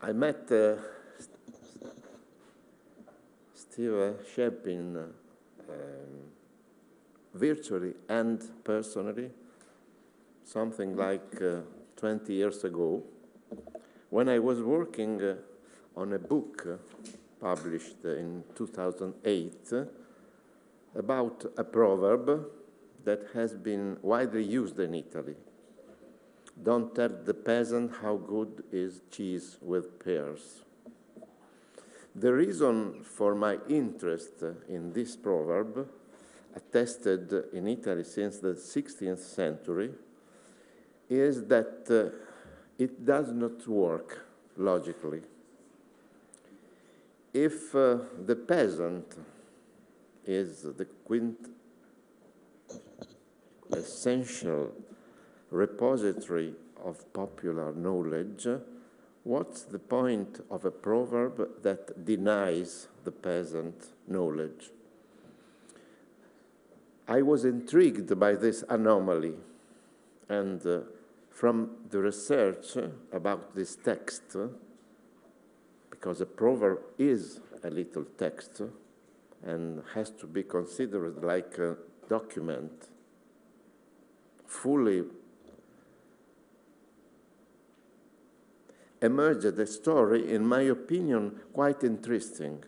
I met Steven Shapin virtually and personally, something like 20 years ago, when I was working on a book published in 2008 about a proverb that has been widely used in Italy. Don't tell the peasant how good is cheese with pears. The reason for my interest in this proverb, attested in Italy since the 16th century, is that it does not work logically. If the peasant is the quintessential repository of popular knowledge, what's the point of a proverb that denies the peasant knowledge? I was intrigued by this anomaly, and from the research about this text, because a proverb is a little text and has to be considered like a document, fully emerged a story, in my opinion, quite interesting,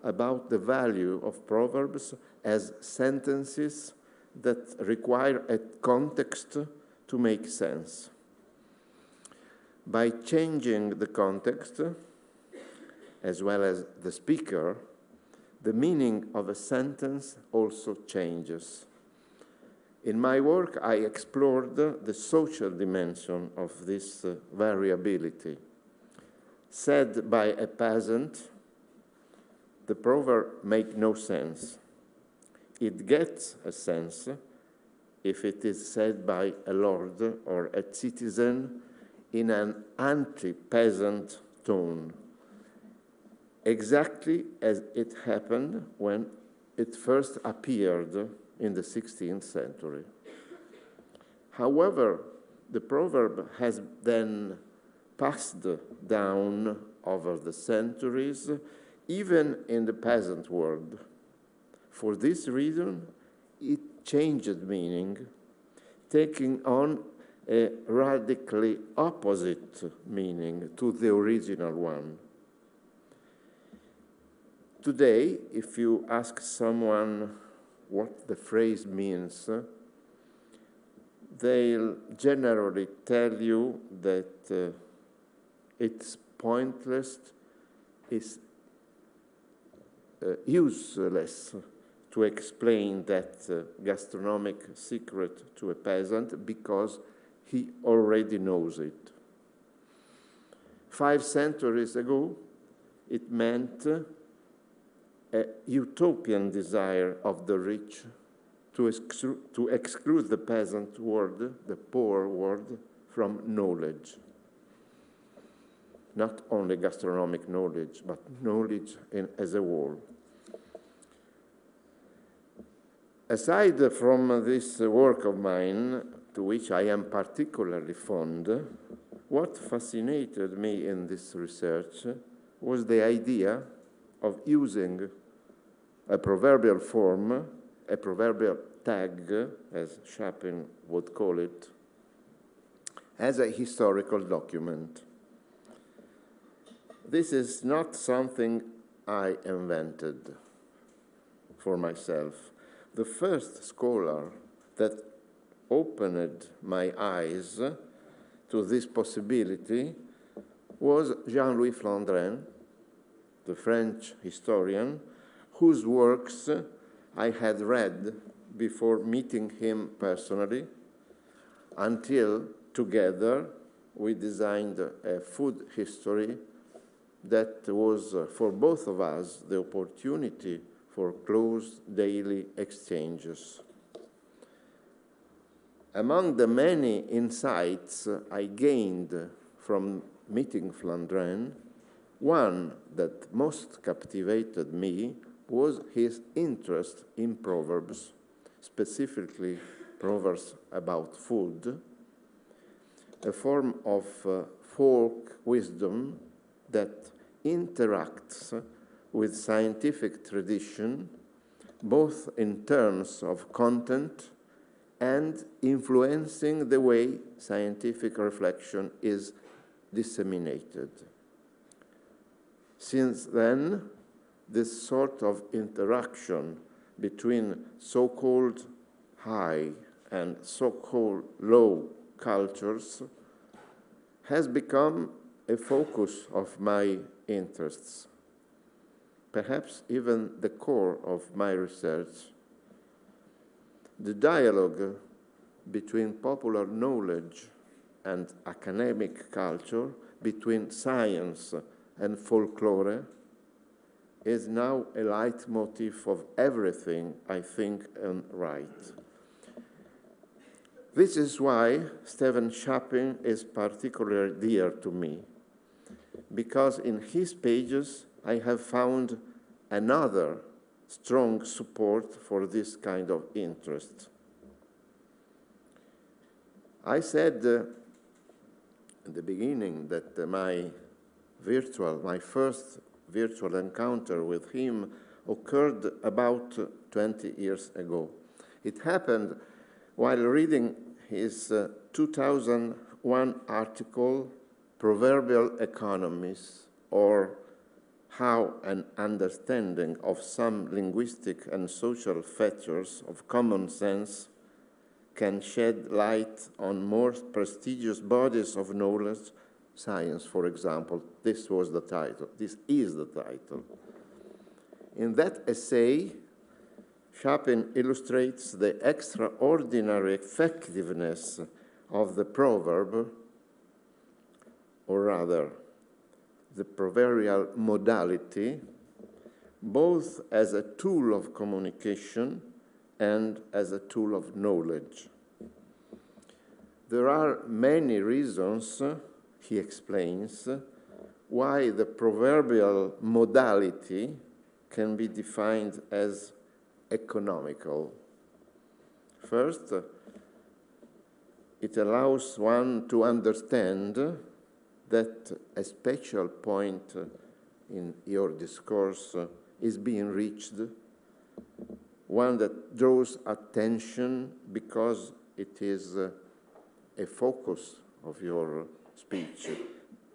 about the value of proverbs as sentences that require a context to make sense. By changing the context, as well as the speaker, the meaning of a sentence also changes. In my work, I explored the social dimension of this variability. Said by a peasant, the proverb makes no sense. It gets a sense if it is said by a lord or a citizen in an anti-peasant tone, exactly as it happened when it first appeared in the 16th century. However, the proverb has then passed down over the centuries, even in the peasant world. For this reason, it changed meaning, taking on a radically opposite meaning to the original one. Today, if you ask someone what the phrase means, they'll generally tell you that it's pointless, it's useless to explain that gastronomic secret to a peasant because he already knows it. 5 centuries ago, it meant a utopian desire of the rich to exclude the peasant world, the poor world, from knowledge. Not only gastronomic knowledge, but knowledge as a whole. Aside from this work of mine, to which I am particularly fond, what fascinated me in this research was the idea of using a proverbial form, a proverbial tag, as Shapin would call it, as a historical document. This is not something I invented for myself. The first scholar that opened my eyes to this possibility was Jean-Louis Flandrin, the French historian, whose works I had read before meeting him personally, until together we designed a food history that was, for both of us, the opportunity for close daily exchanges. Among the many insights I gained from meeting Flandrin, one that most captivated me was his interest in proverbs, specifically proverbs about food, a form of folk wisdom that interacts with scientific tradition, both in terms of content and influencing the way scientific reflection is disseminated. Since then, this sort of interaction between so-called high and so-called low cultures has become a focus of my interests, perhaps even the core of my research. The dialogue between popular knowledge and academic culture, between science and folklore, is now a leitmotif of everything I think and write. This is why Steven Shapin is particularly dear to me, because in his pages I have found another strong support for this kind of interest. I said at the beginning that my first virtual encounter with him occurred about 20 years ago. It happened while reading his 2001 article, Proverbial Economies, or How an Understanding of Some Linguistic and Social Features of Common Sense Can Shed Light on More Prestigious Bodies of Knowledge, Science, for example. This was the title. This is the title. In that essay, Shapin illustrates the extraordinary effectiveness of the proverb, or rather, the proverbial modality, both as a tool of communication and as a tool of knowledge. There are many reasons, he explains, why the proverbial modality can be defined as economical. First, it allows one to understand that a special point in your discourse is being reached, one that draws attention because it is a focus of your speech,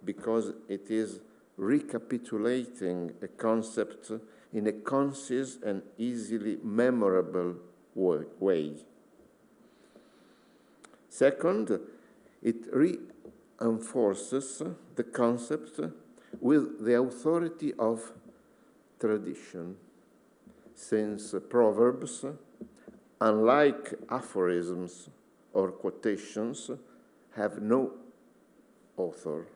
because it is recapitulating a concept in a concise and easily memorable way. Second, it reinforces the concept with the authority of tradition, since proverbs, unlike aphorisms or quotations, have no author.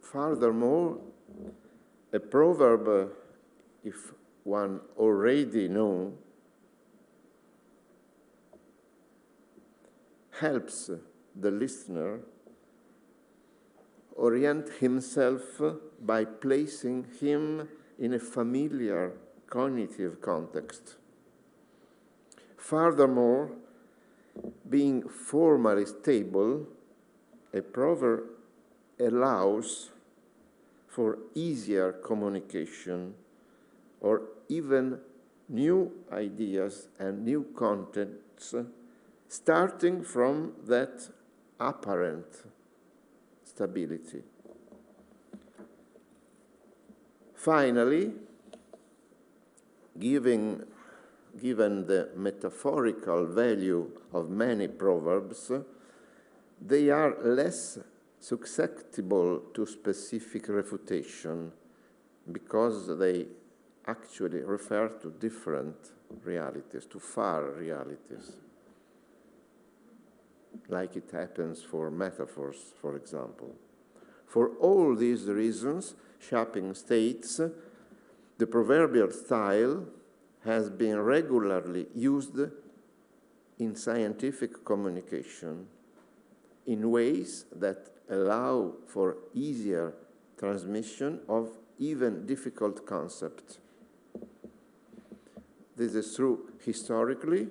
Furthermore, a proverb, if one already knows, helps the listener orient himself by placing him in a familiar cognitive context. Furthermore, being formally stable, a proverb allows for easier communication or even new ideas and new contents starting from that apparent stability. Finally, given the metaphorical value of many proverbs, they are less susceptible to specific refutation because they actually refer to different realities, to far realities, like it happens for metaphors, for example. For all these reasons, Shapin states, the proverbial style has been regularly used in scientific communication in ways that allow for easier transmission of even difficult concepts. This is true historically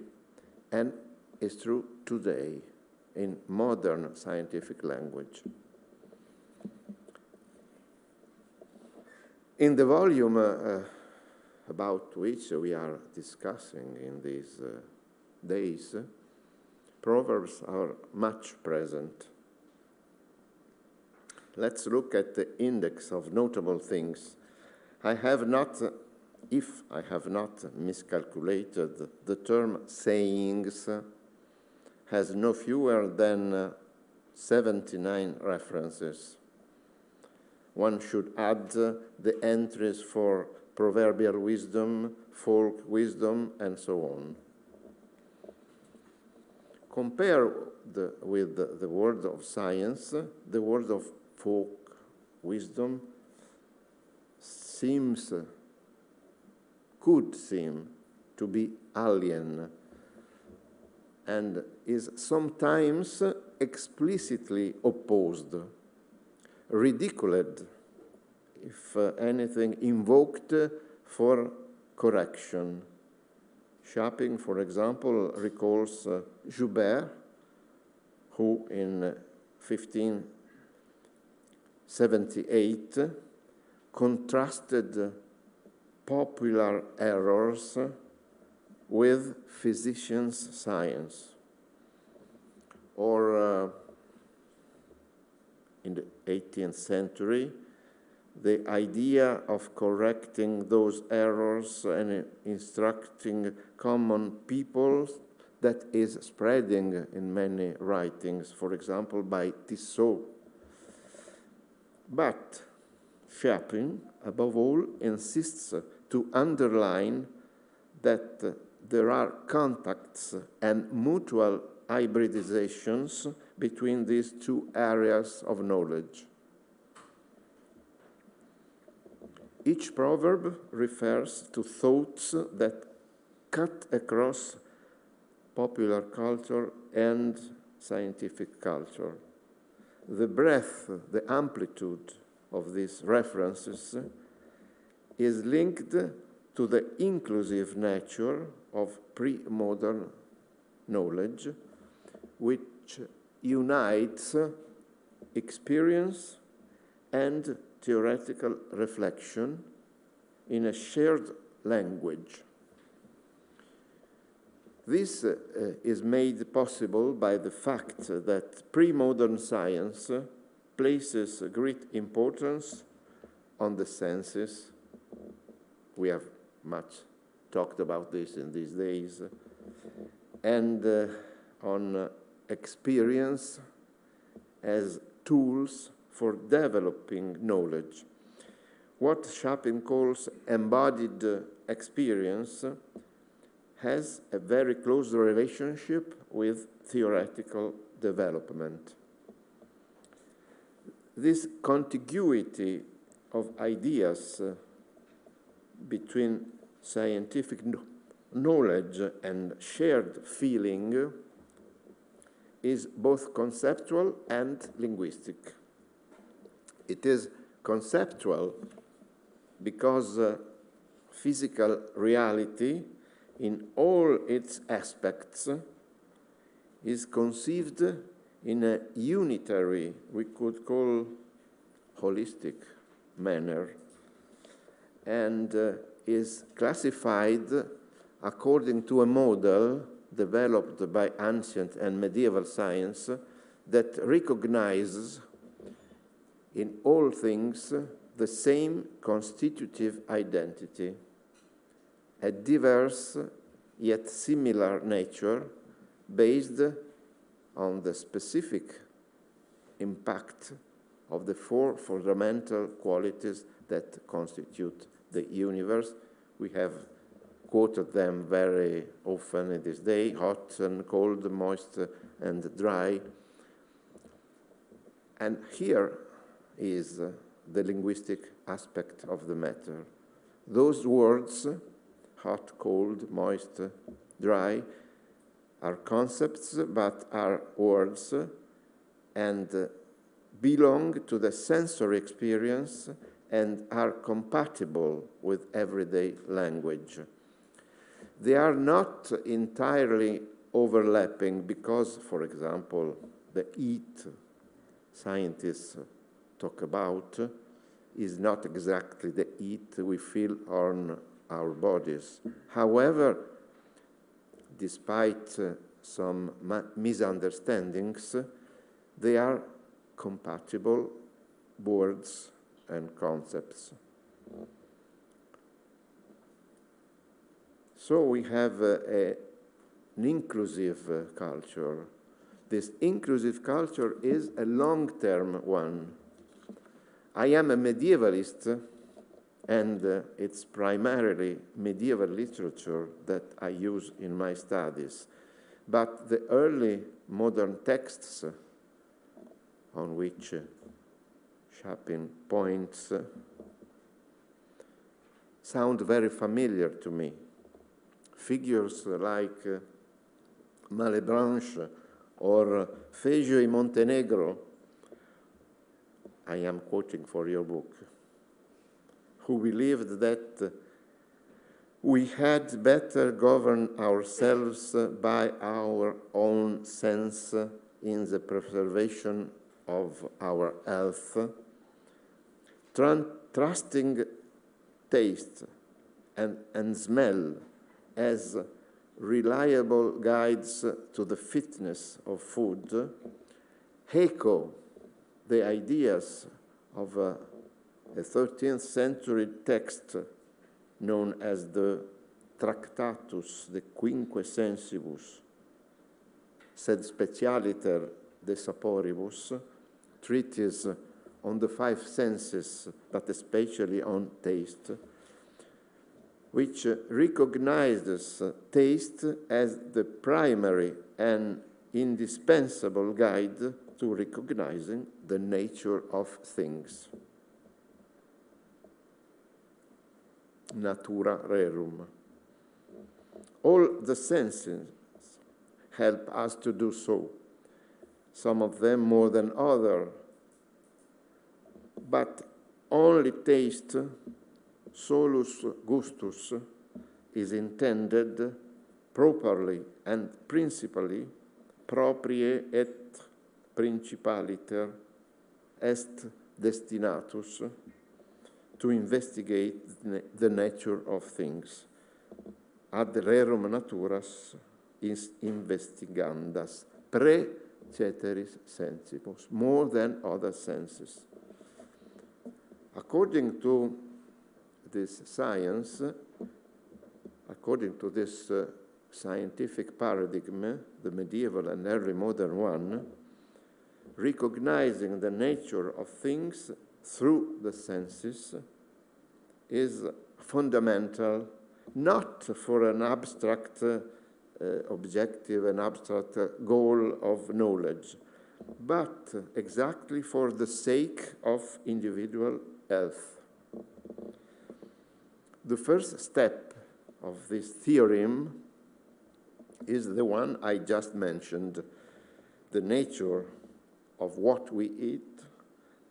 and is true today in modern scientific language. In the volume about which we are discussing in these days, proverbs are much present. Let's look at the index of notable things. If I have not miscalculated, the term sayings has no fewer than 79 references. One should add the entries for proverbial wisdom, folk wisdom, and so on. Compare with the word of science, the word of folk wisdom could seem to be alien and is sometimes explicitly opposed, ridiculed, if anything, invoked for correction. Shapin, for example, recalls Joubert, who in 1578 contrasted popular errors with physicians' science. Or in the 18th century, the idea of correcting those errors and instructing common people that is spreading in many writings, for example, by Tissot. But Shapin, above all, insists to underline that there are contacts and mutual hybridizations between these two areas of knowledge. Each proverb refers to thoughts that cut across popular culture and scientific culture. The breadth, the amplitude of these references is linked to the inclusive nature of pre-modern knowledge, which unites experience and theoretical reflection in a shared language. This is made possible by the fact that pre-modern science places great importance on the senses. We have much talked about this in these days, and on experience as tools for developing knowledge. What Shapin calls embodied experience has a very close relationship with theoretical development. This contiguity of ideas between scientific knowledge and shared feeling is both conceptual and linguistic. It is conceptual because physical reality in all its aspects is conceived in a unitary, we could call holistic manner, and is classified according to a model developed by ancient and medieval science that recognizes in all things the same constitutive identity, a diverse yet similar nature based on the specific impact of the four fundamental qualities that constitute the universe. We have quoted them very often in this day: hot and cold, moist and dry. And here is the linguistic aspect of the matter. Those words, hot, cold, moist, dry, are concepts but are words and belong to the sensory experience and are compatible with everyday language. They are not entirely overlapping because, for example, the eat scientists talk about is not exactly the heat we feel on our bodies. However, despite some misunderstandings, they are compatible words and concepts. So we have an inclusive culture. This inclusive culture is a long-term one. I am a medievalist, and it's primarily medieval literature that I use in my studies. But the early modern texts on which Shapin points sound very familiar to me. Figures like Malebranche or Fegio in Montenegro, I am quoting for your book, who believed that we had better govern ourselves by our own sense in the preservation of our health, trusting taste and smell as reliable guides to the fitness of food, echo the ideas of a 13th century text known as the Tractatus de Quinque Sensibus, sed specialiter de saporibus, treatise on the 5 senses, but especially on taste, which recognizes taste as the primary and indispensable guide to recognizing the nature of things. Natura rerum. All the senses help us to do so, some of them more than others, but only taste, solus gustus, is intended properly and principally proprie et principaliter est destinatus to investigate the nature of things. Ad rerum naturas investigandas pre ceteris sensibus, more than other senses. According to this science, according to this scientific paradigm, the medieval and early modern one, recognizing the nature of things through the senses is fundamental, not for an abstract objective, an abstract goal of knowledge, but exactly for the sake of individual health. The first step of this theorem is the one I just mentioned. The nature of what we eat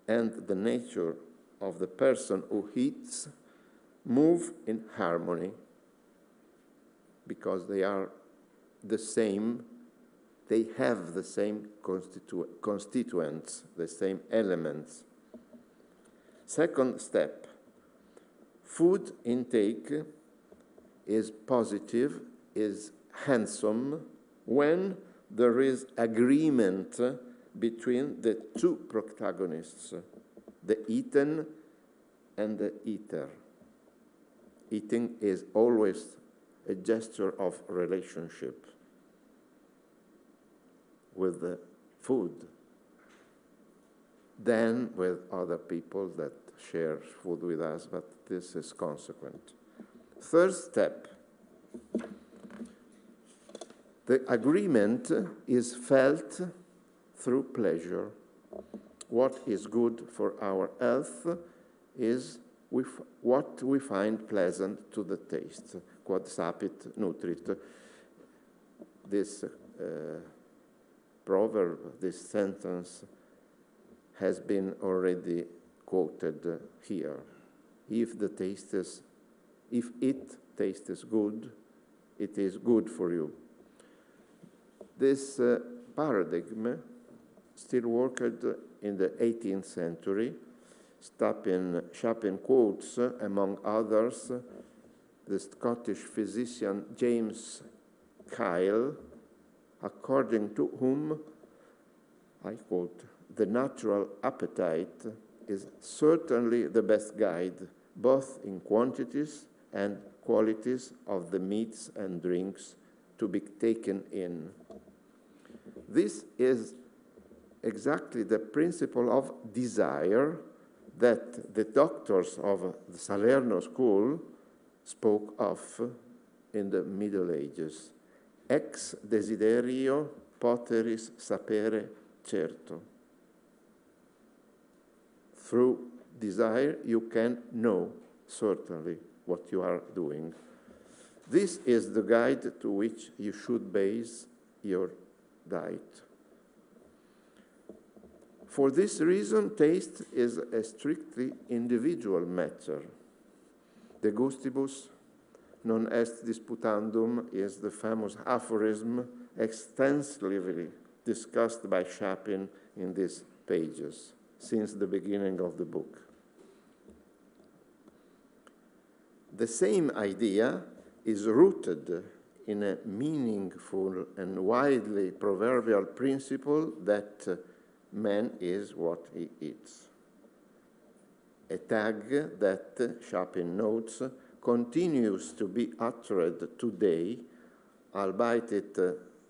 and the nature of the person who eats move in harmony because they are the same, they have the same constituents, the same elements. Second step, food intake is positive, is handsome when there is agreement between the two protagonists, the eaten and the eater. Eating is always a gesture of relationship with the food, then with other people that share food with us, but this is consequent. Third step, the agreement is felt through pleasure. What is good for our health is what we find pleasant to the taste. Quod sapit nutrit. This proverb, this sentence, has been already quoted here. If it tastes good, it is good for you. This paradigm still worked in the 18th century, Shapin quotes, among others, the Scottish physician James Kyle, according to whom, I quote, "The natural appetite is certainly the best guide, both in quantities and qualities of the meats and drinks to be taken in." This is exactly the principle of desire that the doctors of the Salerno school spoke of in the Middle Ages. Ex desiderio poteris sapere certo. Through desire, you can know certainly what you are doing. This is the guide to which you should base your diet. For this reason, taste is a strictly individual matter. De gustibus non est disputandum is the famous aphorism extensively discussed by Shapin in these pages since the beginning of the book. The same idea is rooted in a meaningful and widely proverbial principle that man is what he eats. A tag that, Shapin notes, continues to be uttered today, albeit it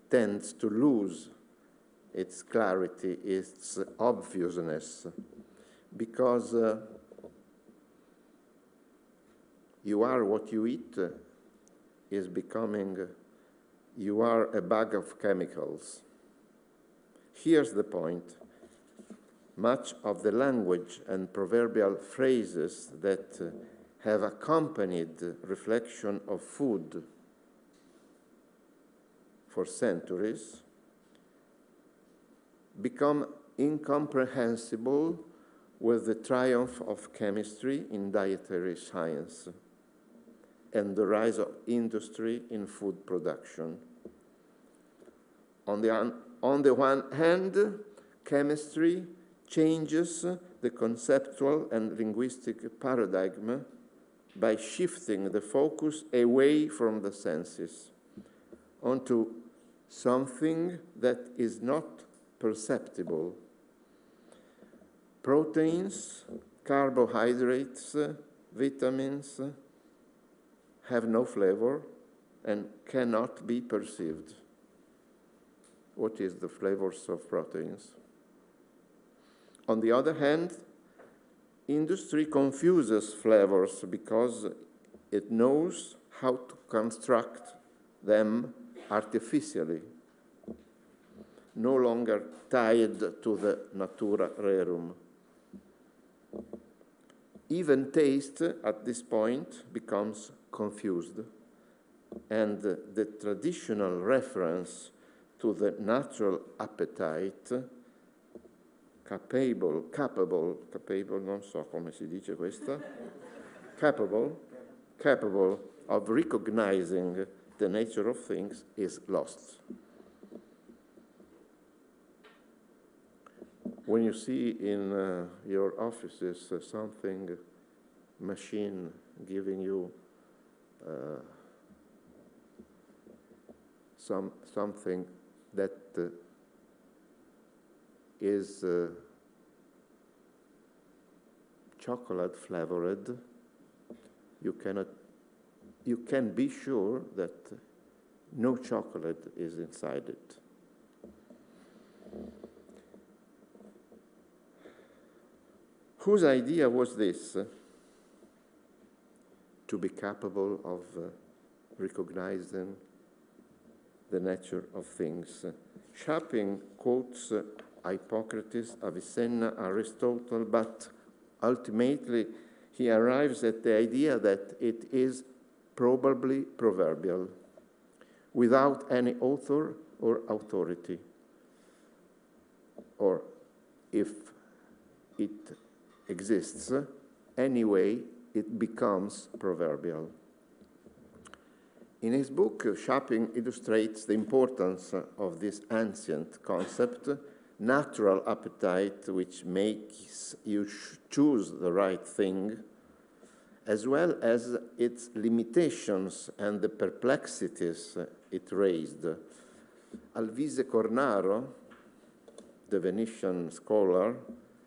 tends to lose its clarity, its obviousness, because you are what you eat is becoming, you are a bag of chemicals. Here's the point. Much of the language and proverbial phrases that have accompanied reflection of food for centuries become incomprehensible with the triumph of chemistry in dietary science and the rise of industry in food production. On the one hand, chemistry changes the conceptual and linguistic paradigm by shifting the focus away from the senses onto something that is not perceptible. Proteins, carbohydrates, vitamins have no flavor and cannot be perceived. What is the flavors of proteins? On the other hand, industry confuses flavors because it knows how to construct them artificially, no longer tied to the natura rerum. Even taste at this point becomes confused, and the traditional reference to the natural appetite, capable, non so come si dice questa, capable of recognizing the nature of things is lost. When you see in your offices something, machine giving you something that is chocolate flavored, you can be sure that no chocolate is inside it. Whose idea was this? To be capable of recognizing the nature of things. Shapin quotes Hippocrates, Avicenna, Aristotle, but ultimately he arrives at the idea that it is probably proverbial, without any author or authority, or if it exists, anyway, it becomes proverbial. In his book, Shapin illustrates the importance of this ancient concept natural appetite which makes you choose the right thing, as well as its limitations and the perplexities it raised. Alvise Cornaro, the Venetian scholar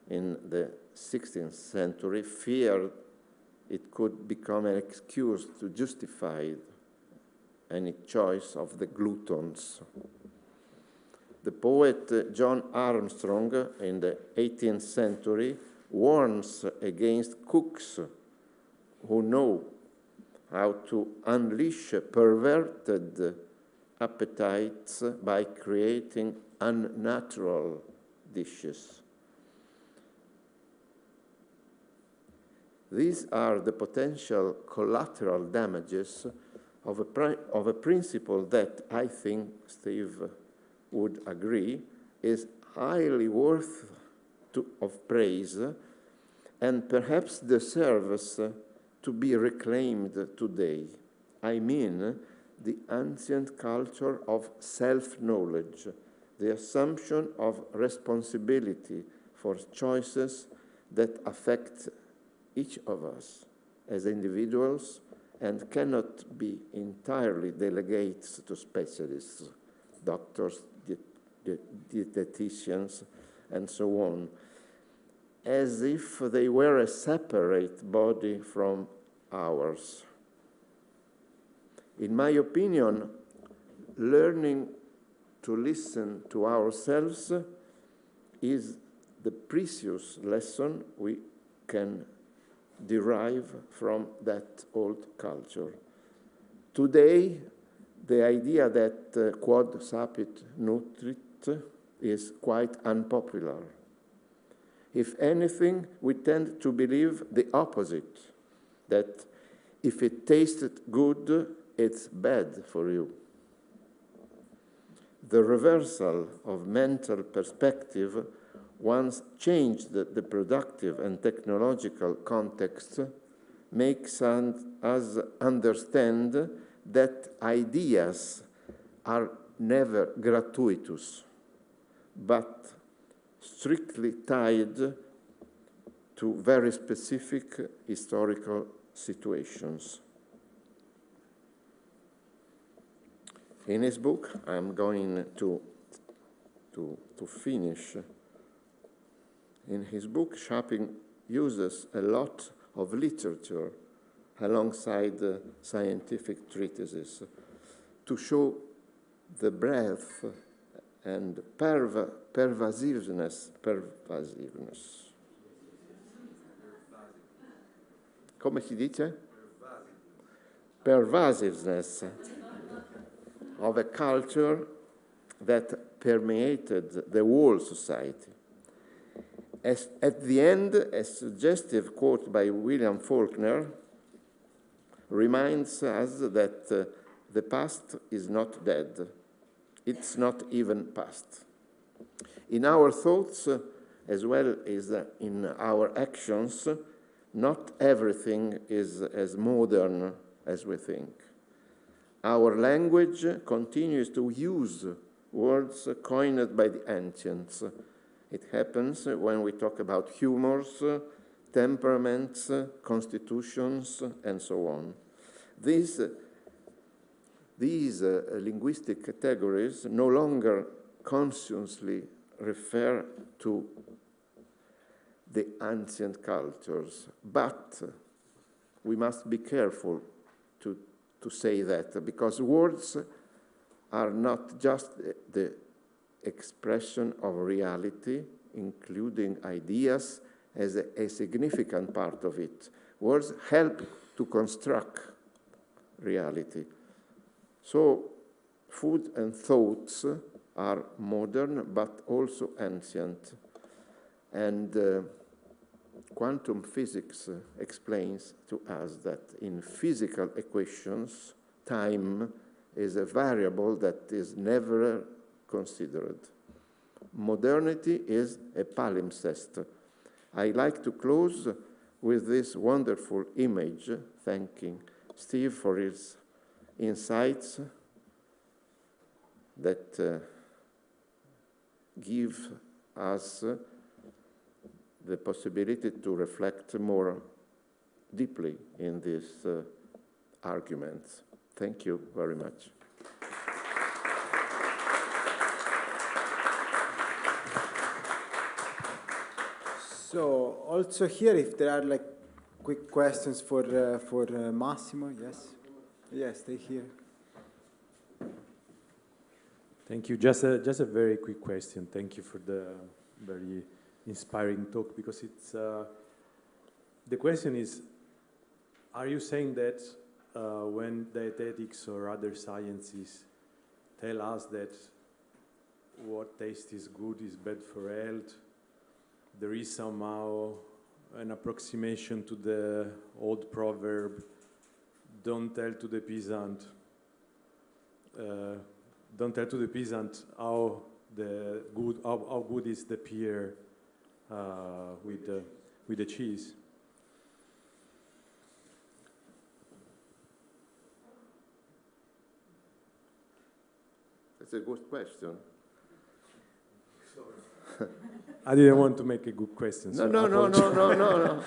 in the 16th century, feared it could become an excuse to justify any choice of the gluttons. The poet John Armstrong in the 18th century warns against cooks who know how to unleash perverted appetites by creating unnatural dishes. These are the potential collateral damages of a principle that I think Steve would agree is highly worthy of praise and perhaps deserves to be reclaimed today. I mean, the ancient culture of self-knowledge, the assumption of responsibility for choices that affect each of us as individuals and cannot be entirely delegated to specialists, doctors, dietitians, and so on, as if they were a separate body from ours. In my opinion, learning to listen to ourselves is the precious lesson we can derive from that old culture. Today, the idea that quod sapit nutrit is quite unpopular. If anything, we tend to believe the opposite, that if it tasted good, it's bad for you. The reversal of mental perspective once changed the productive and technological context makes us understand that ideas are never gratuitous, but strictly tied to very specific historical situations. In his book, I'm going to finish. In his book, Shapin uses a lot of literature alongside scientific treatises to show the breadth and pervasiveness. Come si dice? Pervasiveness of a culture that permeated the whole society. At the end, a suggestive quote by William Faulkner reminds us that the past is not dead. It's not even past. In our thoughts, as well as in our actions, not everything is as modern as we think. Our language continues to use words coined by the ancients. It happens when we talk about humors, temperaments, constitutions, and so on. These linguistic categories no longer consciously refer to the ancient cultures, but we must be careful to say that, because words are not just the expression of reality, including ideas as a significant part of it. Words help to construct reality. So food and thoughts are modern, but also ancient. And quantum physics explains to us that in physical equations, time is a variable that is never considered. Modernity is a palimpsest. I like to close with this wonderful image, thanking Steve for his insights that give us the possibility to reflect more deeply in these arguments. Thank you very much. So also here, if there are like quick questions for Massimo, yes? Yes, stay here. Thank you. Just a very quick question. Thank you for the very inspiring talk, because it's the question is, are you saying that when dietetics or other sciences tell us that what taste is good is bad for health, there is somehow an approximation to the old proverb, don't tell to the peasant how good is the pear with the cheese? That's a good question. I didn't want to make a good question. No, so no.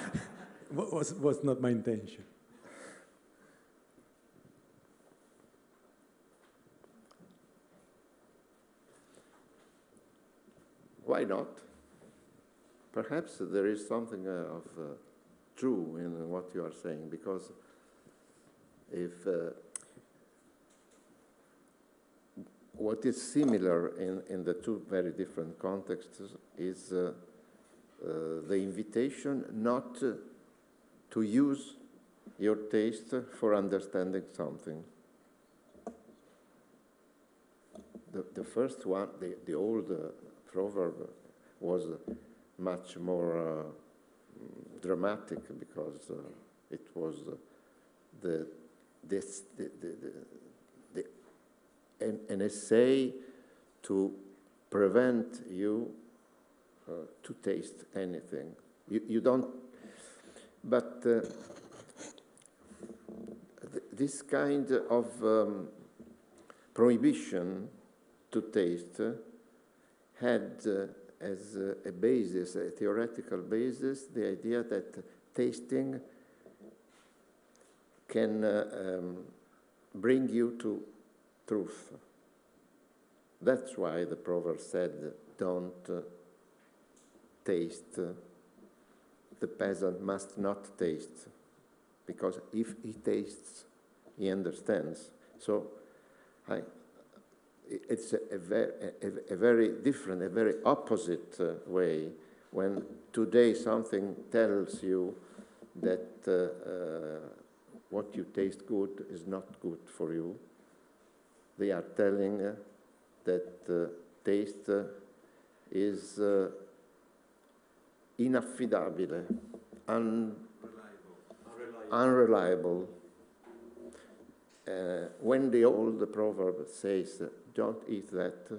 was not my intention. Why not? Perhaps there is something of true in what you are saying, because if what is similar in the two very different contexts is the invitation not to use your taste for understanding something. The first one, the old proverb, was much more dramatic, because it was an essay to prevent you to taste anything. You don't, but this kind of prohibition to taste had as a basis, a theoretical basis, the idea that tasting can bring you to truth. That's why the proverb said, don't taste, the peasant must not taste, because if he tastes, he understands. So it's a very different, a very opposite way. When today something tells you that what you taste good is not good for you, they are telling that taste is inaffidabile, unreliable. When the old proverb says, don't eat that,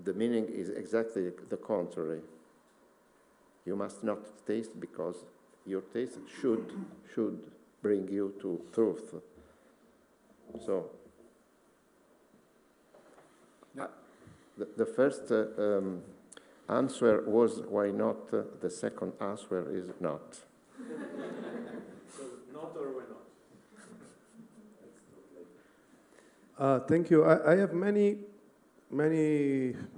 the meaning is exactly the contrary. You must not taste, because your taste should bring you to truth. So, the first answer was why not, the second answer is not. So, not or why not? Thank you. I have many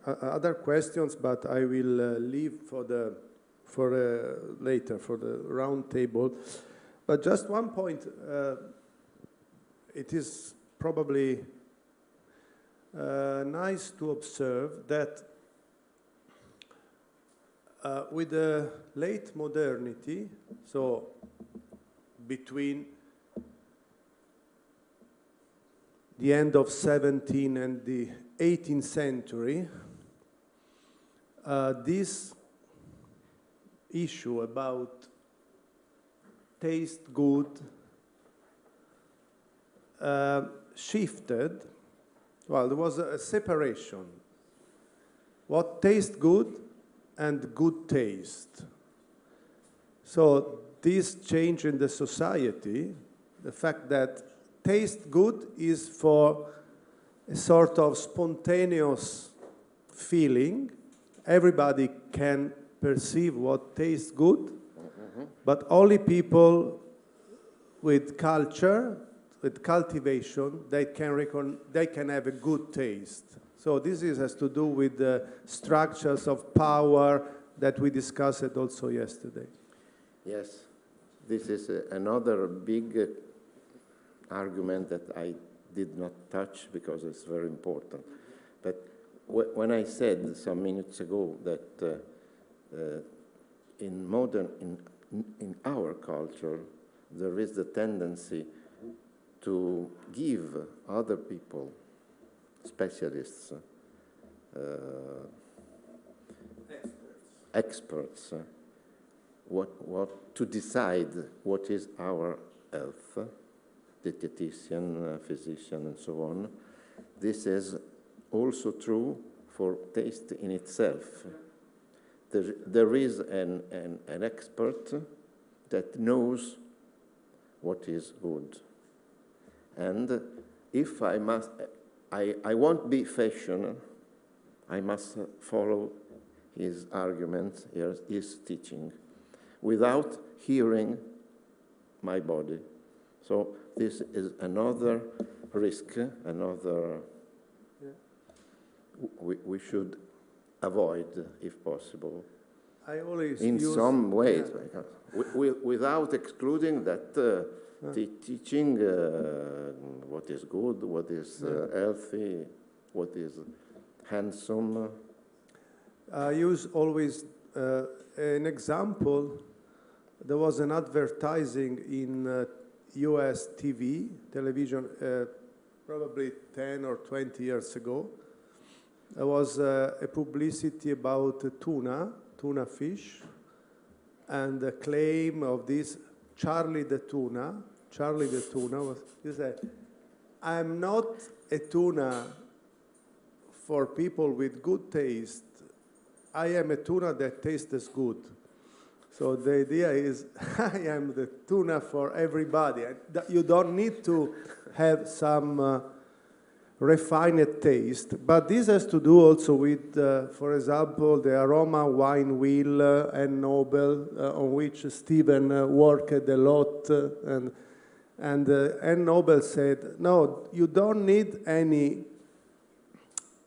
other questions, but I will leave for later, for the round table. But just one point. It is probably nice to observe that with the late modernity, so between the end of 17th and the 18th century, this issue about taste good shifted. Well, there was a separation. What tastes good and good taste. So this change in the society, the fact that taste good is for a sort of spontaneous feeling. Everybody can perceive what tastes good, but only people with culture, with cultivation, they can have a good taste. So this has to do with the structures of power that we discussed also yesterday. Yes, this is another big argument that I did not touch because it's very important. But when I said some minutes ago that in our culture, there is the tendency to give other people, specialists, experts, what to decide what is our health, dietitian, physician, and so on. This is also true for taste in itself. There is an expert that knows what is good. And if I won't be fashion, I must follow his arguments, his teaching, without hearing my body. So this is another risk, another we should avoid if possible. I always in some ways, without excluding that teaching what is good, what is healthy, what is handsome. I use always an example. There was an advertising in US television, probably 10 or 20 years ago. There was a publicity about tuna fish, and the claim of this Charlie the tuna was, he said, I'm not a tuna for people with good taste. I am a tuna that tastes good. So the idea is, I am the tuna for everybody. You don't need to have some refined taste, but this has to do also with, for example, the aroma wine wheel and Nobel, on which Steven worked a lot, and Nobel said, no, you don't need any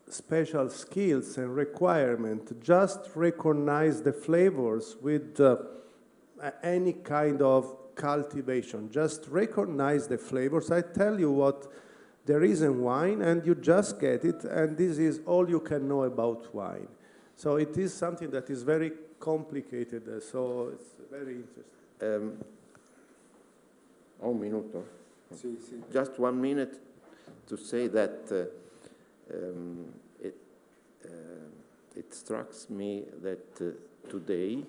special skills and requirement. Just recognize the flavors with any kind of cultivation. Just recognize the flavors. I tell you what there is in wine, and you just get it, and this is all you can know about wine. So it is something that is very complicated, so it's very interesting. Un minuto. Sì, sì. Just 1 minute to say that it strikes me that today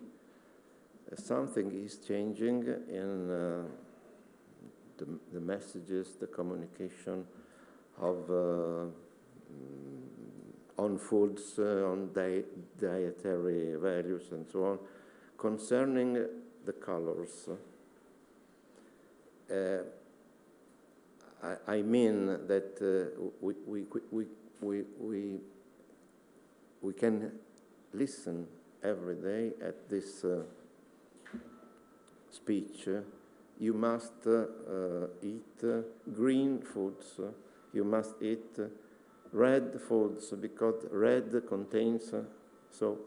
something is changing in the messages, the communication of on foods, on dietary values and so on, concerning the colors. I mean that we can listen every day at this speech. You must eat green foods. You must eat red foods because red contains so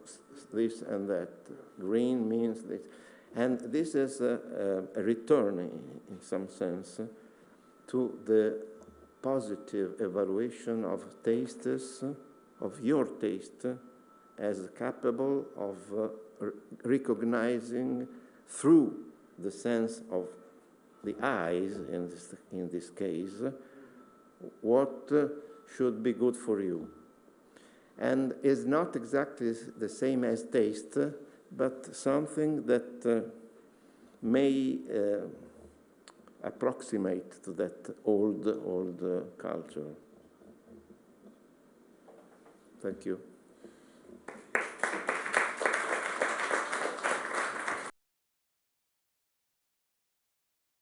this and that. Green means this. And this is a return, in some sense, to the positive evaluation of tastes, of your taste, as capable of recognizing through the sense of the eyes, in this case, what should be good for you. And is not exactly the same as taste, but something that may approximate to that old culture. Thank you.